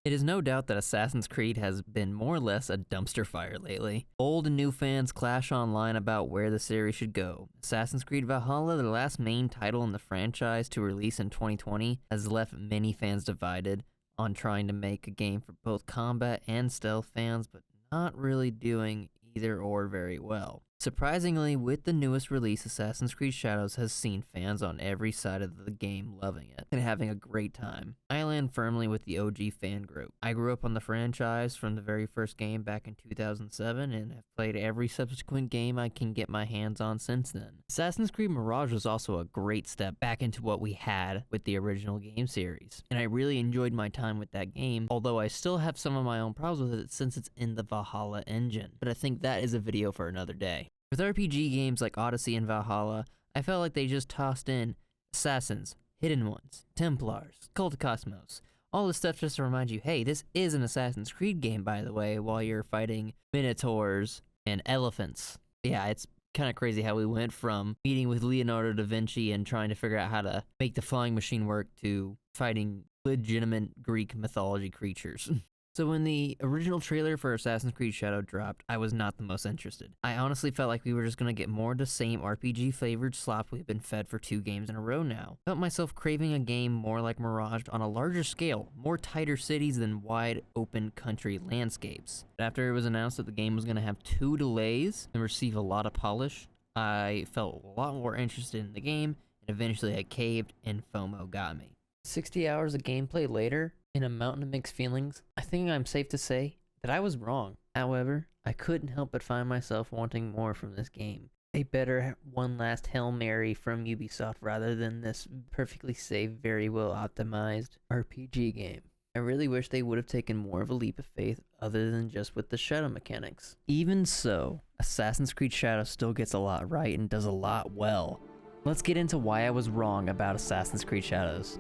It is no doubt that Assassin's Creed has been more or less a dumpster fire lately. Old and new fans clash online about where the series should go. Assassin's Creed Valhalla, the last main title in the franchise to release in 2020, has left many fans divided on trying to make a game for both combat and stealth fans, but not really doing either or very well. Surprisingly, with the newest release, Assassin's Creed Shadows has seen fans on every side of the game loving it and having a great time. I land firmly with the OG fan group. I grew up on the franchise from the very first game back in 2007 and have played every subsequent game I can get my hands on since then. Assassin's Creed Mirage was also a great step back into what we had with the original game series, and I really enjoyed my time with that game, although I still have some of my own problems with it since it's in the Valhalla engine, but I think that is a video for another day. With RPG games like Odyssey and Valhalla, I felt like they just tossed in Assassins, Hidden Ones, Templars, Cult of Cosmos, all this stuff just to remind you, hey, this is an Assassin's Creed game, by the way, while you're fighting minotaurs and elephants. Yeah, it's kind of crazy how we went from meeting with Leonardo da Vinci and trying to figure out how to make the flying machine work to fighting legitimate Greek mythology creatures. So when the original trailer for Assassin's Creed Shadow dropped, I was not the most interested. I honestly felt like we were just going to get more of the same RPG-flavored slop we've been fed for 2 games in a row now. I felt myself craving a game more like Mirage on a larger scale, more tighter cities than wide open country landscapes. But after it was announced that the game was going to have 2 delays and receive a lot of polish, I felt a lot more interested in the game, and eventually I caved and FOMO got me. 60 hours of gameplay later, in a mountain of mixed feelings, I think I'm safe to say that I was wrong. However, I couldn't help but find myself wanting more from this game. A better one last Hail Mary from Ubisoft rather than this perfectly safe, very well optimized RPG game. I really wish they would have taken more of a leap of faith other than just with the shadow mechanics. Even so, Assassin's Creed Shadows still gets a lot right and does a lot well. Let's get into why I was wrong about Assassin's Creed Shadows.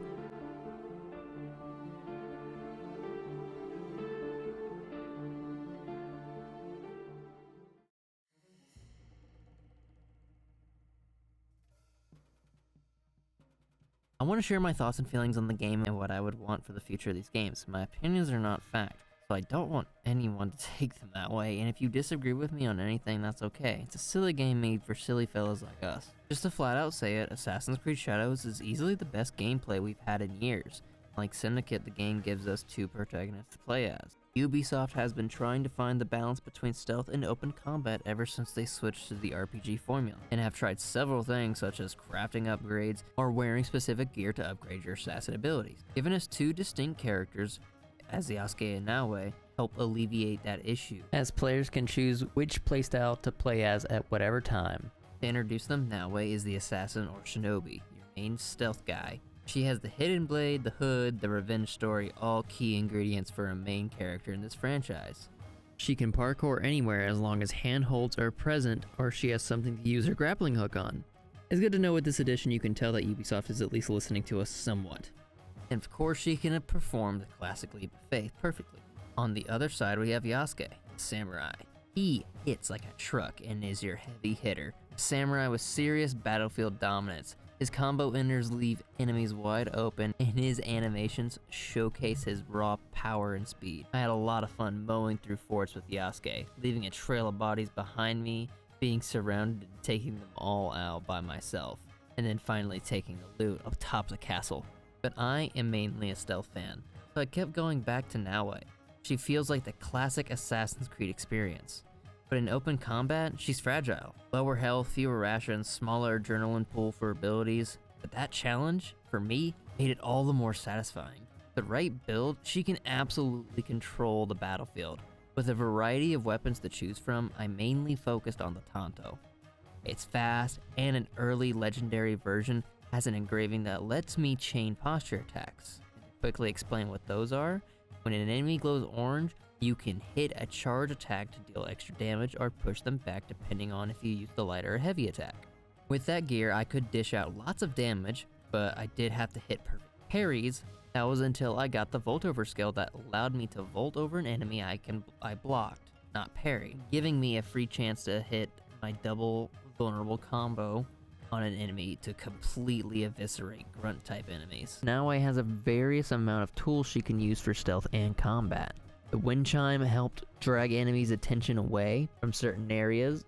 I want to share my thoughts and feelings on the game and what I would want for the future of these games. My opinions are not fact, so I don't want anyone to take them that way, and if you disagree with me on anything, that's okay. It's a silly game made for silly fellas like us. Just to flat out say it, Assassin's Creed Shadows is easily the best gameplay we've had in years. Like Syndicate, the game gives us 2 protagonists to play as. Ubisoft has been trying to find the balance between stealth and open combat ever since they switched to the RPG formula, and have tried several things such as crafting upgrades or wearing specific gear to upgrade your assassin abilities. Giving us 2 distinct characters, as Yasuke and Naoe, help alleviate that issue, as players can choose which playstyle to play as at whatever time. To introduce them, Naoe is the assassin or shinobi, your main stealth guy. She has the hidden blade, the hood, the revenge story, all key ingredients for a main character in this franchise. She can parkour anywhere as long as handholds are present or she has something to use her grappling hook on. It's good to know with this edition you can tell that Ubisoft is at least listening to us somewhat. And of course she can perform the classic leap of faith perfectly. On the other side we have Yasuke, the samurai. He hits like a truck and is your heavy hitter. A samurai with serious battlefield dominance. His combo enders leave enemies wide open, and his animations showcase his raw power and speed. I had a lot of fun mowing through forts with Yasuke, leaving a trail of bodies behind me, being surrounded and taking them all out by myself, and then finally taking the loot up top the castle. But I am mainly a stealth fan, so I kept going back to Naoe. She feels like the classic Assassin's Creed experience. But in open combat, she's fragile. Lower health, fewer rations, smaller adrenaline pool for abilities. But that challenge, for me, made it all the more satisfying. The right build, she can absolutely control the battlefield. With a variety of weapons to choose from, I mainly focused on the Tanto. It's fast, and an early legendary version has an engraving that lets me chain posture attacks. And to quickly explain what those are, when an enemy glows orange, you can hit a charge attack to deal extra damage or push them back depending on if you use the light or a heavy attack. With that gear, I could dish out lots of damage, but I did have to hit perfect parries. That was until I got the Volt Over skill that allowed me to Volt over an enemy I blocked, not parry, giving me a free chance to hit my double vulnerable combo on an enemy to completely eviscerate grunt type enemies. Naoi has a various amount of tools she can use for stealth and combat. The wind chime helped drag enemies' attention away from certain areas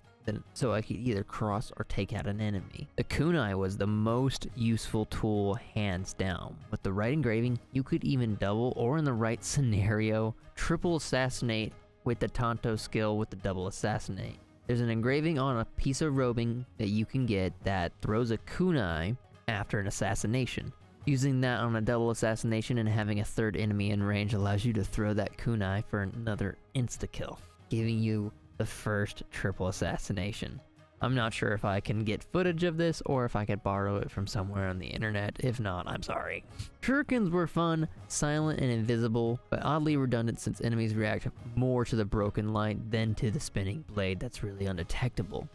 so I could either cross or take out an enemy. The kunai was the most useful tool hands down. With the right engraving, you could even double, or in the right scenario, triple assassinate with the Tanto skill with the double assassinate. There's an engraving on a piece of robing that you can get that throws a kunai after an assassination. Using that on a double assassination and having a third enemy in range allows you to throw that kunai for another insta-kill, giving you the first triple assassination. I'm not sure if I can get footage of this or if I could borrow it from somewhere on the internet. If not, I'm sorry. Shurikens were fun, silent, and invisible, but oddly redundant since enemies react more to the broken light than to the spinning blade that's really undetectable.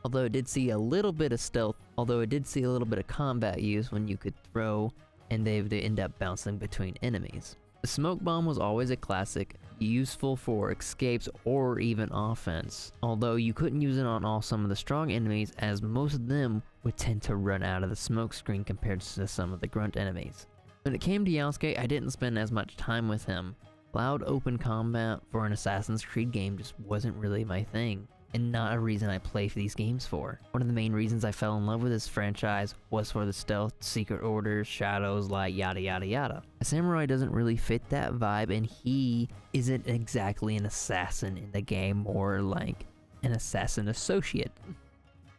Although it did see a little bit of combat use when you could throw and they would end up bouncing between enemies. The smoke bomb was always a classic, useful for escapes or even offense, although you couldn't use it on some of the strong enemies as most of them would tend to run out of the smoke screen compared to some of the grunt enemies. When it came to Yasuke, I didn't spend as much time with him. Loud open combat for an Assassin's Creed game just wasn't really my thing, and not a reason I play these games for. One of the main reasons I fell in love with this franchise was for the stealth, secret orders, shadows, light, yada yada yada. A samurai doesn't really fit that vibe, and he isn't exactly an assassin in the game, more like an assassin associate.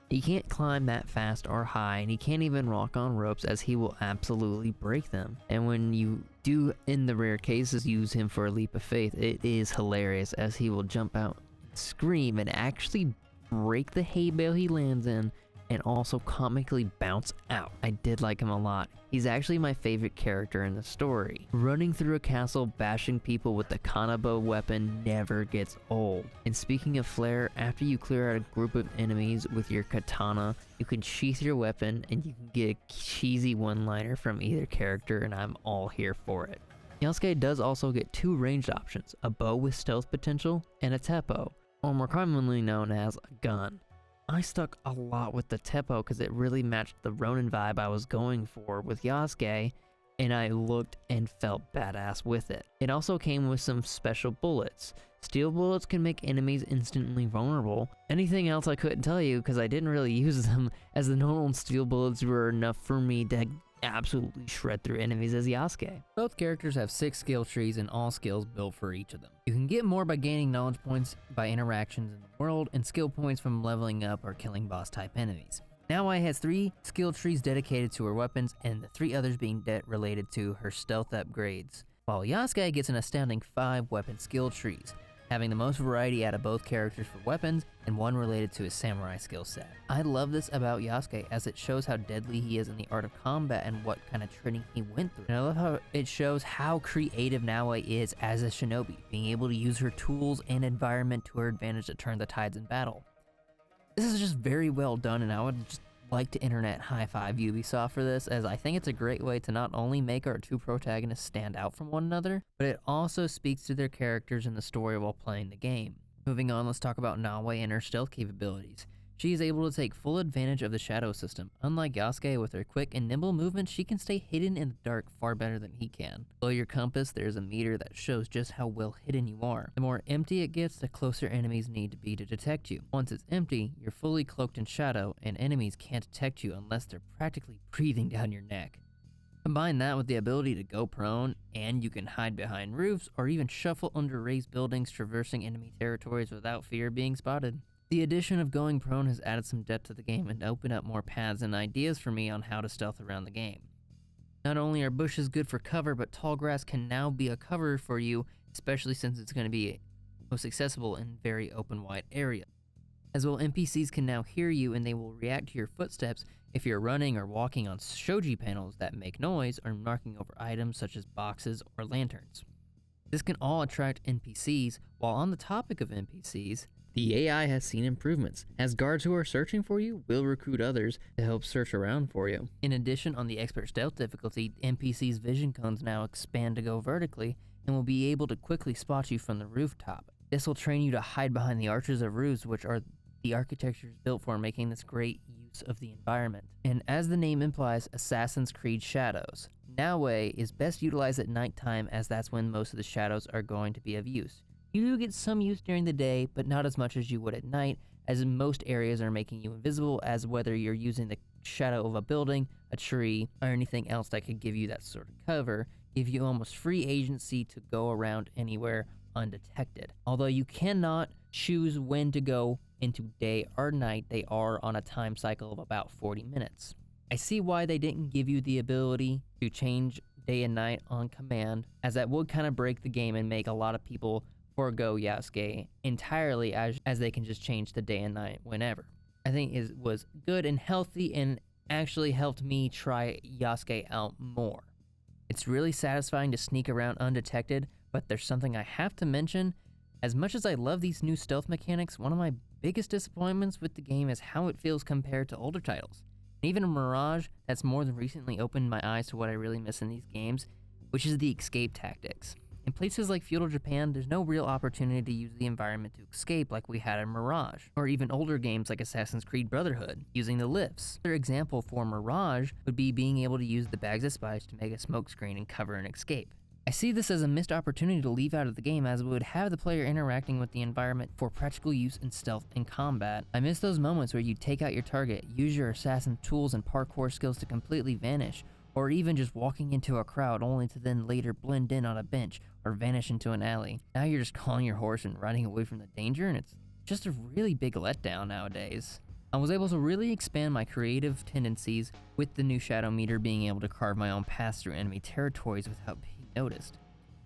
He can't climb that fast or high, and he can't even walk on ropes as he will absolutely break them. And when you do, in the rare cases, use him for a leap of faith, it is hilarious as he will jump out, scream, and actually break the hay bale he lands in and also comically bounce out. I did like him a lot. He's actually my favorite character in the story. Running through a castle bashing people with the kanabo weapon never gets old. And speaking of flair, after you clear out a group of enemies with your katana, you can sheath your weapon and you can get a cheesy one-liner from either character, and I'm all here for it. Yasuke does also get two ranged options, a bow with stealth potential and a teppo, or more commonly known as a gun. I stuck a lot with the teppo because it really matched the Ronin vibe I was going for with Yasuke, and I looked and felt badass with it. It also came with some special bullets. Steel bullets can make enemies instantly vulnerable. Anything else I couldn't tell you because I didn't really use them, as the normal steel bullets were enough for me to absolutely shred through enemies as Yasuke. Both characters have 6 skill trees and all skills built for each of them. You can get more by gaining knowledge points by interactions in the world and skill points from leveling up or killing boss type enemies. Naoi has 3 skill trees dedicated to her weapons and the 3 others being related to her stealth upgrades, while Yasuke gets an astounding 5 weapon skill trees, having the most variety out of both characters for weapons and 1 related to his samurai skill set. I love this about Yasuke as it shows how deadly he is in the art of combat and what kind of training he went through. And I love how it shows how creative Naoi is as a shinobi, being able to use her tools and environment to her advantage to turn the tides in battle. This is just very well done, and I would just like to internet high five Ubisoft for this, as I think it's a great way to not only make our 2 protagonists stand out from one another, but it also speaks to their characters in the story while playing the game. Moving on, let's talk about Naoi and her stealth capabilities. She is able to take full advantage of the shadow system. Unlike Yasuke, with her quick and nimble movements, she can stay hidden in the dark far better than he can. Below your compass, there's a meter that shows just how well hidden you are. The more empty it gets, the closer enemies need to be to detect you. Once it's empty, you're fully cloaked in shadow, and enemies can't detect you unless they're practically breathing down your neck. Combine that with the ability to go prone, and you can hide behind roofs or even shuffle under raised buildings, traversing enemy territories without fear of being spotted. The addition of going prone has added some depth to the game and opened up more paths and ideas for me on how to stealth around the game. Not only are bushes good for cover, but tall grass can now be a cover for you, especially since it's going to be most accessible in very open wide areas. As well, NPCs can now hear you and they will react to your footsteps if you're running or walking on shoji panels that make noise or marking over items such as boxes or lanterns. This can all attract NPCs. While on the topic of NPCs, the AI has seen improvements, as guards who are searching for you will recruit others to help search around for you. In addition, on the expert stealth difficulty, NPCs' vision cones now expand to go vertically and will be able to quickly spot you from the rooftop. This will train you to hide behind the arches of roofs, which are The architecture is built for making this great use of the environment. And as the name implies, Assassin's Creed Shadows. Naue is best utilized at nighttime, as that's when most of the shadows are going to be of use. You do get some use during the day, but not as much as you would at night, as most areas are making you invisible, as whether you're using the shadow of a building, a tree, or anything else that could give you that sort of cover, give you almost free agency to go around anywhere undetected. Although you cannot choose when to go into day or night, they are on a time cycle of about 40 minutes. I see why they didn't give you the ability to change day and night on command, as that would kind of break the game and make a lot of people forego Yasuke entirely, as they can just change the day and night whenever. I think it was good and healthy and actually helped me try Yasuke out more. It's really satisfying to sneak around undetected, but there's something I have to mention. As much as I love these new stealth mechanics, one of my biggest disappointments with the game is how it feels compared to older titles. And even in Mirage, that's more than recently opened my eyes to what I really miss in these games, which is the escape tactics. In places like feudal Japan, there's no real opportunity to use the environment to escape like we had in Mirage, or even older games like Assassin's Creed Brotherhood, using the lifts. Another example for Mirage would be being able to use the bags of spice to make a smokescreen and cover an escape. I see this as a missed opportunity to leave out of the game, as it would have the player interacting with the environment for practical use in stealth and combat. I miss those moments where you take out your target, use your assassin tools and parkour skills to completely vanish, or even just walking into a crowd only to then later blend in on a bench or vanish into an alley. Now you're just calling your horse and riding away from the danger, and it's just a really big letdown nowadays. I was able to really expand my creative tendencies with the new shadow meter, being able to carve my own paths through enemy territories without being noticed.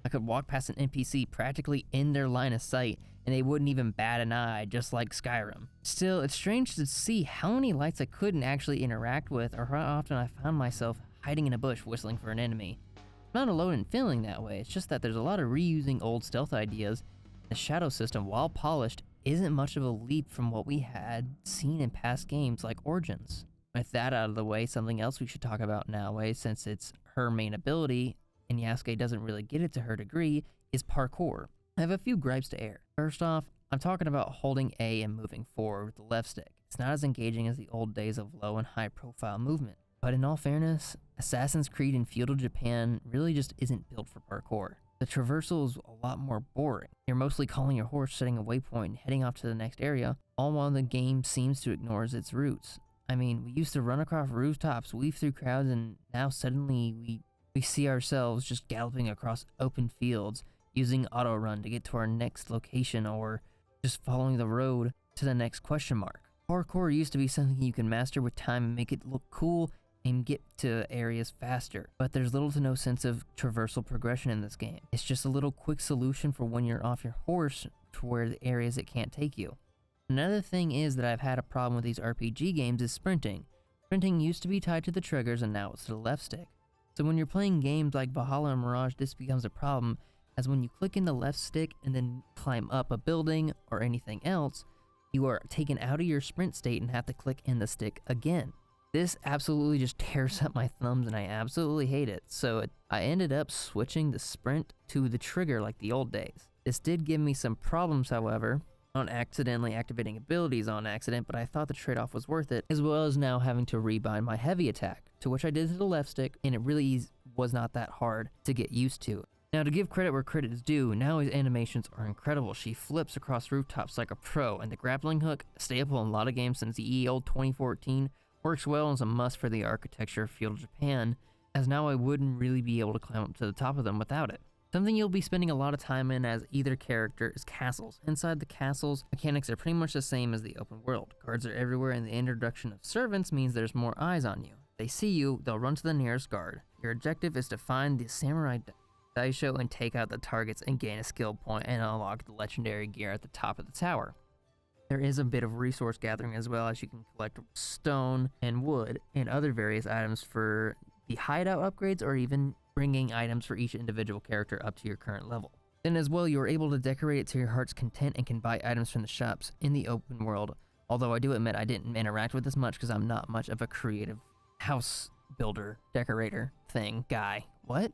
I could walk past an NPC practically in their line of sight, and they wouldn't even bat an eye, just like Skyrim. Still, it's strange to see how many lights I couldn't actually interact with, or how often I found myself hiding in a bush whistling for an enemy. I'm not alone in feeling that way, it's just that there's a lot of reusing old stealth ideas. The shadow system, while polished, isn't much of a leap from what we had seen in past games like Origins. With that out of the way, something else we should talk about now, since it's her main ability, and Yasuke doesn't really get it to her degree, is parkour. I have a few gripes to air. First off, I'm talking about holding A and moving forward with the left stick. It's not as engaging as the old days of low and high profile movement. But in all fairness, Assassin's Creed in feudal Japan really just isn't built for parkour. The traversal is a lot more boring. You're mostly calling your horse, setting a waypoint, and heading off to the next area, all while the game seems to ignore its roots. I mean, we used to run across rooftops, weave through crowds, and now suddenly we see ourselves just galloping across open fields, using auto run to get to our next location, or just following the road to the next question mark. Parkour used to be something you can master with time and make it look cool and get to areas faster, but there's little to no sense of traversal progression in this game. It's just a little quick solution for when you're off your horse to where the areas it can't take you. Another thing is that I've had a problem with these RPG games is sprinting. Sprinting used to be tied to the triggers, and now it's to the left stick. So when you're playing games like Valhalla and Mirage, this becomes a problem, as when you click in the left stick and then climb up a building or anything else, you are taken out of your sprint state and have to click in the stick again. This absolutely just tears up my thumbs, and I absolutely hate it. So I ended up switching the sprint to the trigger like the old days. This did give me some problems, however, on accidentally activating abilities on accident, but I thought the trade-off was worth it, as well as now having to rebind my heavy attack, to which I did to the left stick, and it really was not that hard to get used to. Now, to give credit where credit is due, Naoi's animations are incredible. She flips across rooftops like a pro, and the grappling hook, a staple in a lot of games since the old 2014, works well and is a must for the architecture of feudal Japan, as Naoi wouldn't really be able to climb up to the top of them without it. Something you'll be spending a lot of time in as either character is castles. Inside the castles, mechanics are pretty much the same as the open world. Guards are everywhere, and the introduction of servants means there's more eyes on you. If they see you, they'll run to the nearest guard. Your objective is to find the samurai daisho and take out the targets and gain a skill point and unlock the legendary gear at the top of the tower. There is a bit of resource gathering as well, as you can collect stone and wood and other various items for the hideout upgrades, or even bringing items for each individual character up to your current level. Then as well, you are able to decorate it to your heart's content and can buy items from the shops in the open world, although I do admit I didn't interact with this much because I'm not much of a creative house builder, decorator thing guy. What?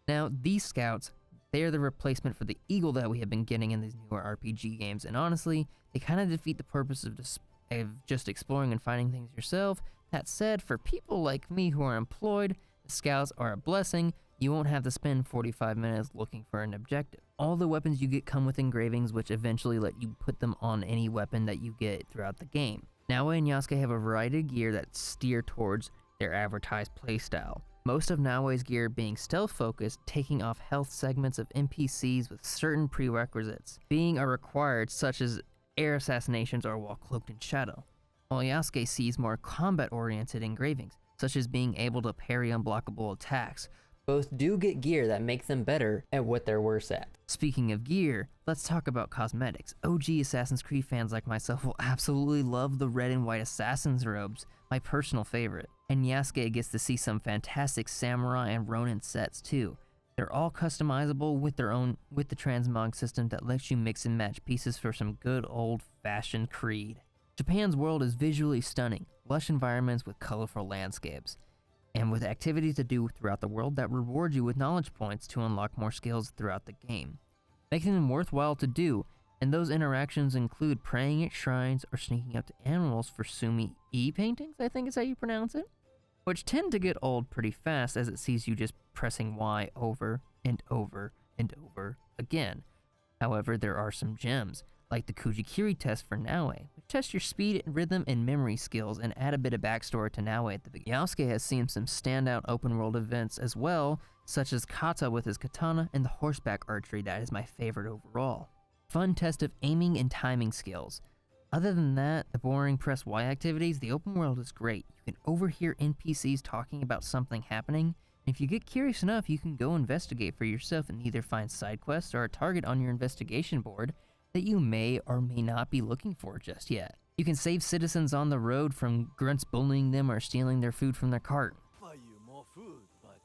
Now, these scouts They are the replacement for the eagle that we have been getting in these newer RPG games, and honestly, they kind of defeat the purpose of just exploring and finding things yourself. That said, for people like me who are employed, the scouts are a blessing. You won't have to spend 45 minutes looking for an objective. All the weapons you get come with engravings, which eventually let you put them on any weapon that you get throughout the game. Naoe and Yasuke have a variety of gear that steer towards their advertised playstyle. Most of Naoe's gear being stealth-focused, taking off health segments of NPCs with certain prerequisites being required, such as air assassinations or while cloaked in shadow, while Yasuke sees more combat-oriented engravings, such as being able to parry unblockable attacks. Both do get gear that makes them better at what they're worse at. Speaking of gear, let's talk about cosmetics. OG Assassin's Creed fans like myself will absolutely love the red and white assassin's robes, my personal favorite. And Yasuke gets to see some fantastic samurai and ronin sets too. They're all customizable with the transmog system that lets you mix and match pieces for some good old-fashioned Creed. Japan's world is visually stunning, lush environments with colorful landscapes, and with activities to do throughout the world that reward you with knowledge points to unlock more skills throughout the game, making them worthwhile to do, and those interactions include praying at shrines or sneaking up to animals for sumi-e paintings, I think is how you pronounce it, which tend to get old pretty fast as it sees you just pressing Y over and over and over again. However, there are some gems, like the Kujikiri test for Naoe, which test your speed, rhythm, and memory skills and add a bit of backstory to Naoe at the beginning. Yasuke has seen some standout open-world events as well, such as Kata with his katana and the horseback archery that is my favorite overall. Fun test of aiming and timing skills. Other than that, the boring press Y activities, the open world is great. You can overhear NPCs talking about something happening, and if you get curious enough, you can go investigate for yourself and either find side quests or a target on your investigation board that you may or may not be looking for just yet. You can save citizens on the road from grunts bullying them or stealing their food from their cart. Buy you more food, but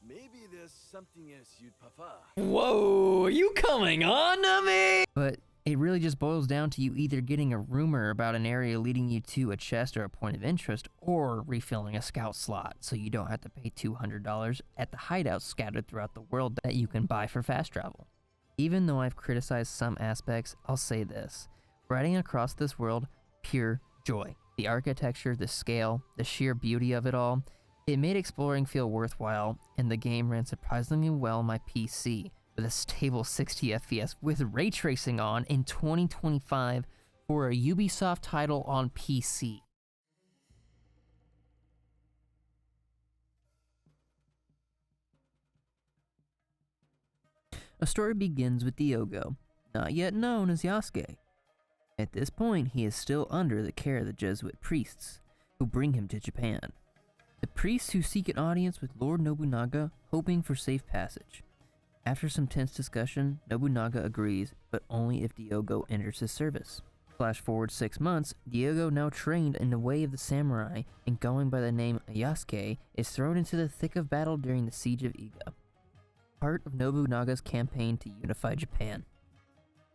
maybe there's something else you'd prefer. Whoa, are you coming on to me? But it really just boils down to you either getting a rumor about an area leading you to a chest or a point of interest, or refilling a scout slot so you don't have to pay $200 at the hideouts scattered throughout the world that you can buy for fast travel. Even though I've criticized some aspects, I'll say this. Riding across this world, pure joy. The architecture, the scale, the sheer beauty of it all, it made exploring feel worthwhile, and the game ran surprisingly well on my PC, with a stable 60 FPS with ray tracing on in 2025 for a Ubisoft title on PC. A story begins with Diogo, not yet known as Yasuke. At this point, he is still under the care of the Jesuit priests, who bring him to Japan. The priests who seek an audience with Lord Nobunaga, hoping for safe passage. After some tense discussion, Nobunaga agrees, but only if Diogo enters his service. Flash forward 6 months, Diogo, now trained in the way of the samurai and going by the name Yasuke, is thrown into the thick of battle during the siege of Iga, part of Nobunaga's campaign to unify Japan.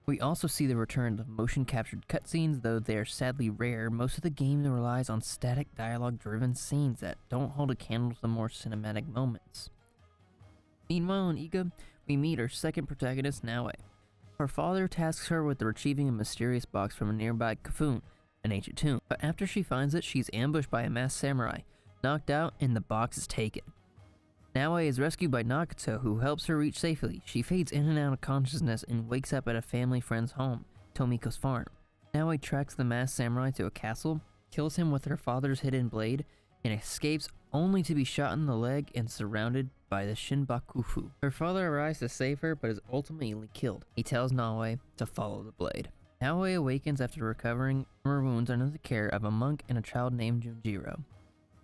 We also see the return of motion-captured cutscenes, though they are sadly rare. Most of the game relies on static dialogue-driven scenes that don't hold a candle to the more cinematic moments. Meanwhile, in Iga, we meet our second protagonist, Naoe. Her father tasks her with retrieving a mysterious box from a nearby kafun, an ancient tomb, but after she finds it, she's ambushed by a masked samurai, knocked out, and the box is taken. Naoe is rescued by Nagato, who helps her reach safely. She fades in and out of consciousness and wakes up at a family friend's home, Tomiko's farm. Naoe tracks the masked samurai to a castle, kills him with her father's hidden blade, and escapes only to be shot in the leg and surrounded by the Shinbakufu. Her father arrives to save her, but is ultimately killed. He tells Naoe to follow the blade. Naoe awakens after recovering from her wounds under the care of a monk and a child named Junjiro.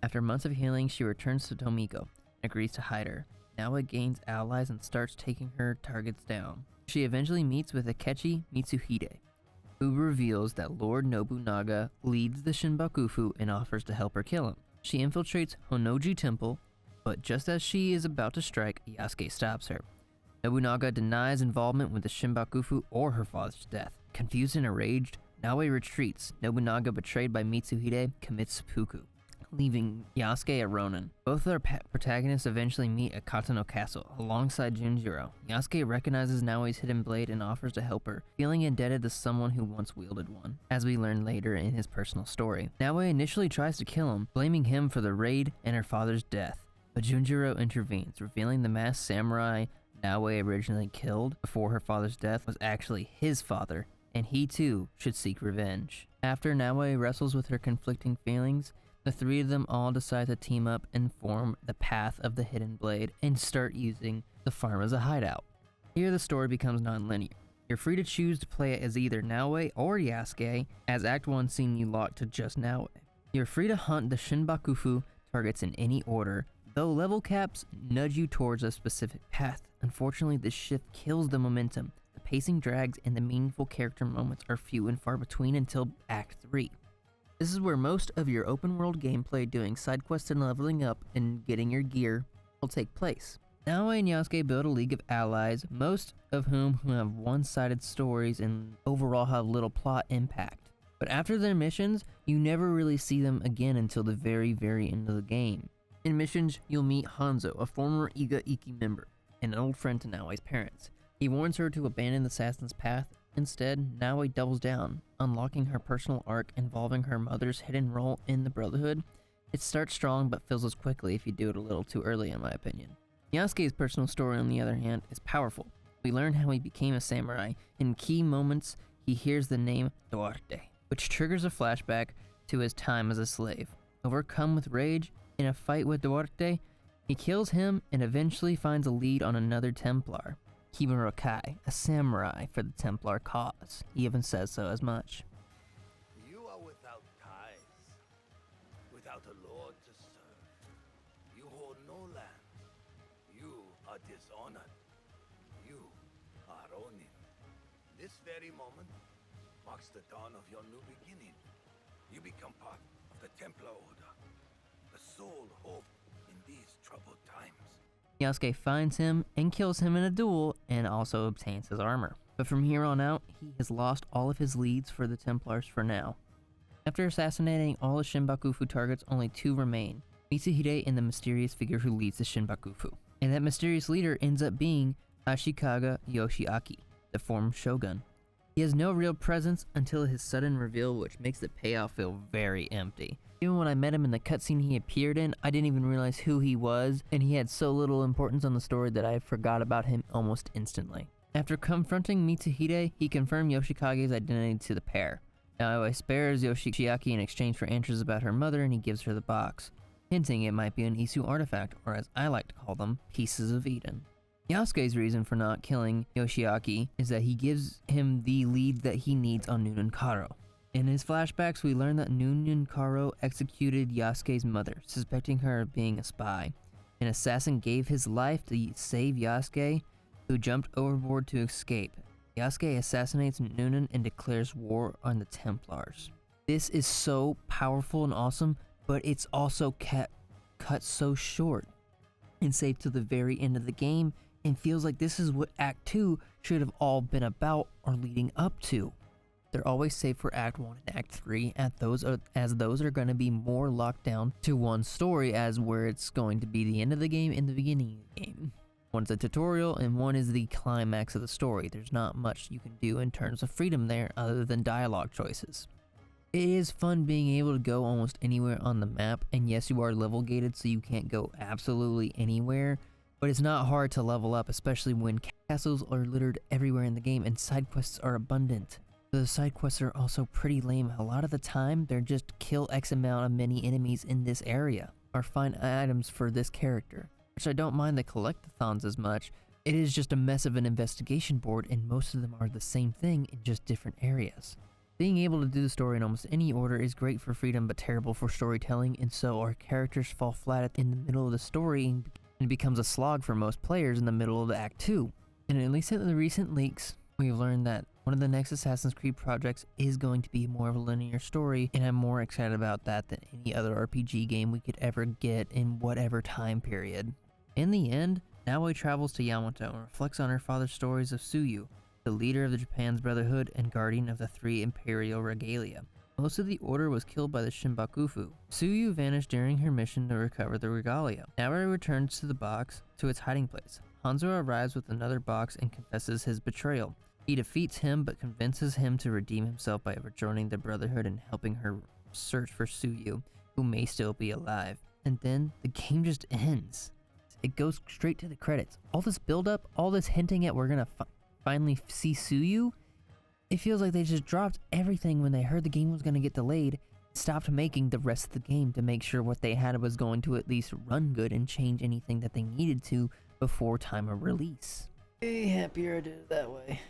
After months of healing, she returns to Tomiko, agrees to hide her. Naoe gains allies and starts taking her targets down. She eventually meets with Akechi Mitsuhide, who reveals that Lord Nobunaga leads the Shinbakufu and offers to help her kill him. She infiltrates Honnoji Temple, but just as she is about to strike, Yasuke stops her. Nobunaga denies involvement with the Shinbakufu or her father's death. Confused and enraged, Naoe retreats. Nobunaga, betrayed by Mitsuhide, commits seppuku. leaving Yasuke at Ronin. Both of our protagonists eventually meet at Katano Castle, alongside Junjiro. Yasuke recognizes Naoi's hidden blade and offers to help her, feeling indebted to someone who once wielded one, as we learn later in his personal story. Naoi initially tries to kill him, blaming him for the raid and her father's death, but Junjiro intervenes, revealing the masked samurai Naoi originally killed before her father's death was actually his father, and he too should seek revenge. After Naoi wrestles with her conflicting feelings, the three of them all decide to team up and form the Path of the Hidden Blade and start using the farm as a hideout. Here the story becomes non-linear. You're free to choose to play it as either Naoi or Yasuke, as Act 1 seen you locked to just Naoi. You're free to hunt the Shinbakufu targets in any order, though level caps nudge you towards a specific path. Unfortunately, this shift kills the momentum. The pacing drags and the meaningful character moments are few and far between until Act 3. This is where most of your open world gameplay doing side quests and leveling up and getting your gear will take place. Naoi and Yasuke build a league of allies, most of whom have one-sided stories and overall have little plot impact. But after their missions, you never really see them again until the very end of the game. In missions, you'll meet Hanzo, a former Iga Iki member, and an old friend to Naoi's parents. He warns her to abandon the assassin's path. Instead, Naoi doubles down, unlocking her personal arc involving her mother's hidden role in the Brotherhood. It starts strong but fizzles quickly if you do it a little too early, in my opinion. Yasuke's personal story, on the other hand, is powerful. We learn how he became a samurai. In key moments, he hears the name Duarte, which triggers a flashback to his time as a slave. Overcome with rage, in a fight with Duarte, he kills him and eventually finds a lead on another Templar, Kimura Kai, a samurai for the Templar cause. He even says so as much. You are without ties, without a lord to serve. You hold no land. You are dishonored. You are Ronin. This very moment marks the dawn of your new beginning. You become part of the Templar Order, the sole hope in these troubled times. Yasuke finds him and kills him in a duel and also obtains his armor. But from here on out, he has lost all of his leads for the Templars for now. After assassinating all the Shinbakufu targets, only 2 remain, Mitsuhide and the mysterious figure who leads the Shinbakufu. And that mysterious leader ends up being Ashikaga Yoshiaki, the former shogun. He has no real presence until his sudden reveal, which makes the payoff feel very empty. Even when I met him in the cutscene he appeared in, I didn't even realize who he was, and he had so little importance on the story that I forgot about him almost instantly. After confronting Mitsuhide, he confirmed Yoshikage's identity to the pair. Naoi spares Yoshiaki in exchange for answers about her mother, and he gives her the box, hinting it might be an Isu artifact, or as I like to call them, pieces of Eden. Yasuke's reason for not killing Yoshiaki is that he gives him the lead that he needs on Nunan Karo. In his flashbacks, we learn that Nunan Karo executed Yasuke's mother, suspecting her of being a spy. An assassin gave his life to save Yasuke, who jumped overboard to escape. Yasuke assassinates Nunan and declares war on the Templars. This is so powerful and awesome, but it's also cut so short and saved to the very end of the game, and feels like this is what Act 2 should have all been about or leading up to. They're always saved for Act 1 and Act 3, as those are going to be more locked down to one story, as where it's going to be the end of the game and the beginning of the game. One's a tutorial and one is the climax of the story. There's not much you can do in terms of freedom there other than dialogue choices. It is fun being able to go almost anywhere on the map, and yes, you are level gated so you can't go absolutely anywhere, but it's not hard to level up, especially when castles are littered everywhere in the game and side quests are abundant. The side quests are also pretty lame. A lot of the time, they're just kill X amount of many enemies in this area, or find items for this character, which I don't mind the collectathons as much. It is just a mess of an investigation board, and most of them are the same thing in just different areas. Being able to do the story in almost any order is great for freedom but terrible for storytelling, and so our characters fall flat in the middle of the story and it becomes a slog for most players in the middle of Act 2. And at least in the recent leaks, we've learned that one of the next Assassin's Creed projects is going to be more of a linear story, and I'm more excited about that than any other RPG game we could ever get in whatever time period. In the end, Naoi travels to Yamato and reflects on her father's stories of Tsuyu, the leader of the Japan's Brotherhood and guardian of the 3 Imperial Regalia. Most of the order was killed by the Shinbakufu. Tsuyu vanished during her mission to recover the regalia. Naori returns to the box to its hiding place. Hanzo arrives with another box and confesses his betrayal. He defeats him but convinces him to redeem himself by rejoining the Brotherhood and helping her search for Tsuyu, who may still be alive. And then the game just ends. It goes straight to the credits. All this build-up, all this hinting at we're gonna finally see Tsuyu, it feels like they just dropped everything when they heard the game was gonna get delayed, stopped making the rest of the game to make sure what they had was going to at least run good and change anything that they needed to before time of release. Be happier I did it that way.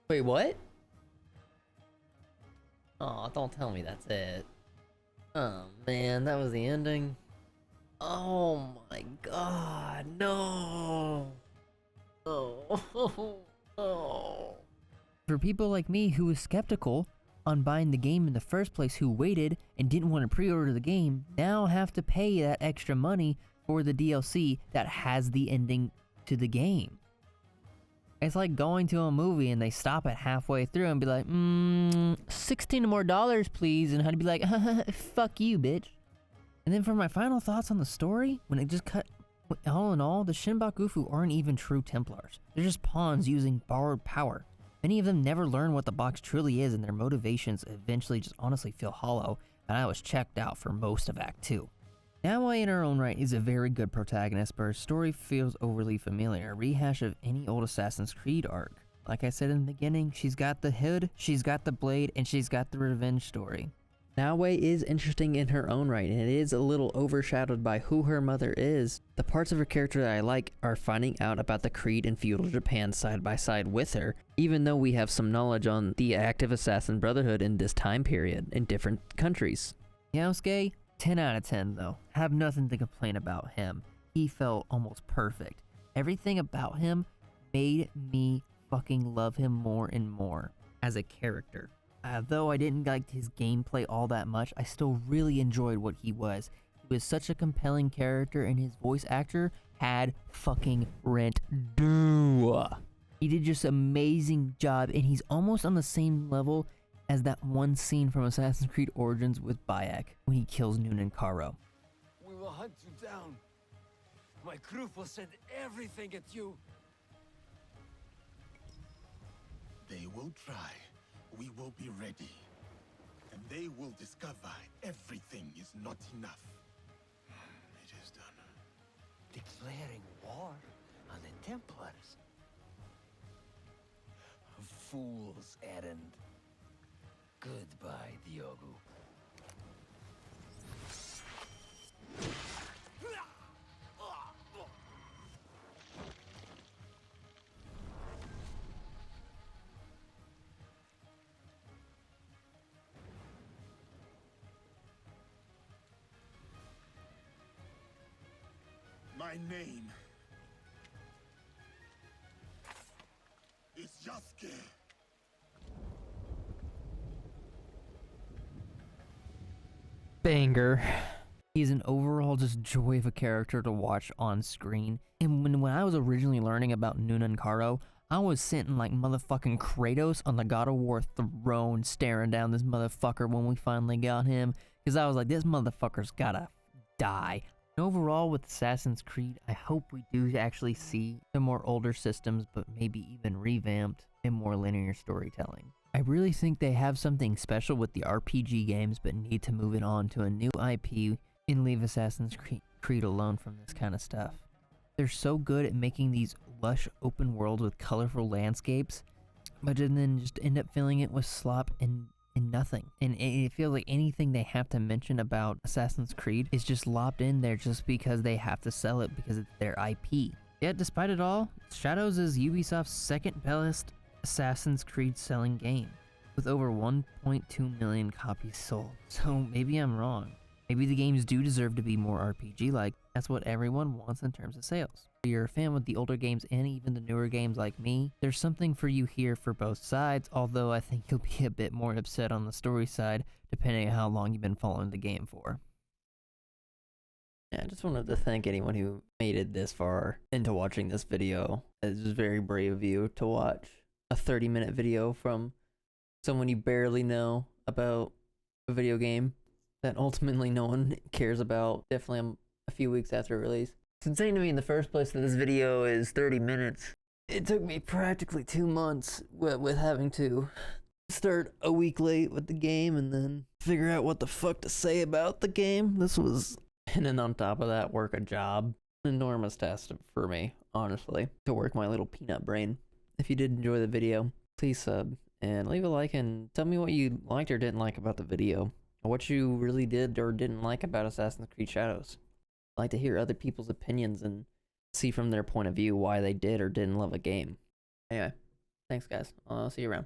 Wait, what? Oh, don't tell me that's it. Oh man, that was the ending. Oh my god, no. Oh, no. For people like me who was skeptical on buying the game in the first place, who waited and didn't want to pre-order the game, now have to pay that extra money for the DLC that has the ending to the game. It's like going to a movie and they stop it halfway through and be like, $16 more please, and I'd be like, fuck you, bitch. And then for my final thoughts on the story, when it just cut, all in all, the Shinbakufu aren't even true Templars. They're just pawns using borrowed power. Many of them never learn what the box truly is, and their motivations eventually just honestly feel hollow, and I was checked out for most of Act 2. Naoi in her own right is a very good protagonist, but her story feels overly familiar, a rehash of any old Assassin's Creed arc. Like I said in the beginning, she's got the hood, she's got the blade, and she's got the revenge story. Naoi is interesting in her own right, and it is a little overshadowed by who her mother is. The parts of her character that I like are finding out about the Creed and feudal Japan side by side with her, even though we have some knowledge on the active assassin brotherhood in this time period in different countries. Yasuke, 10 out of 10 though. Have nothing to complain about him. He felt almost perfect. Everything about him made me fucking love him more and more as a character. Though I didn't like his gameplay all that much, I still really enjoyed what he was. He was such a compelling character, and his voice actor had fucking rent due. He did just an amazing job, and he's almost on the same level as that one scene from Assassin's Creed Origins with Bayek when he kills Noonan Karo. We will hunt you down. My crew will send everything at you. They will try. We will be ready. And they will discover everything is not enough. It is done. Declaring war on the Templars. A fool's errand. Goodbye, Diogo. My name is Yasuke. Banger. He's an overall just joy of a character to watch on screen. And when I was originally learning about Noonan Karo, I was sitting like motherfucking Kratos on the God of War throne staring down this motherfucker when we finally got him. Because I was like, this motherfucker's gotta die. And overall with Assassin's Creed, I hope we do actually see the more older systems, but maybe even revamped and more linear storytelling. I really think they have something special with the RPG games, but need to move it on to a new IP and leave Assassin's Creed alone from this kind of stuff. They're so good at making these lush open worlds with colorful landscapes, but then just end up filling it with slop and nothing. And it feels like anything they have to mention about Assassin's Creed is just lopped in there just because they have to sell it because it's their IP. Yet despite it all, Shadows is Ubisoft's second best Assassin's Creed selling game, with over 1.2 million copies sold. So maybe I'm wrong. Maybe the games do deserve to be more RPG-like. That's what everyone wants in terms of sales. If you're a fan with the older games and even the newer games like me, there's something for you here for both sides, although I think you'll be a bit more upset on the story side, depending on how long you've been following the game for. Yeah, I just wanted to thank anyone who made it this far into watching this video. It's very brave of you to watch. a 30-minute video from someone you barely know about a video game that ultimately no one cares about, definitely a few weeks after release. It's insane to me in the first place that this video is 30 minutes. It took me practically 2 months with having to start a week late with the game and then figure out what the fuck to say about the game. This was, and then on top of that, work a job. An enormous task for me, honestly, to work my little peanut brain. If you did enjoy the video, please sub and leave a like and tell me what you liked or didn't like about the video, or what you really did or didn't like about Assassin's Creed Shadows. I like to hear other people's opinions and see from their point of view why they did or didn't love a game. Anyway, thanks guys. I'll see you around.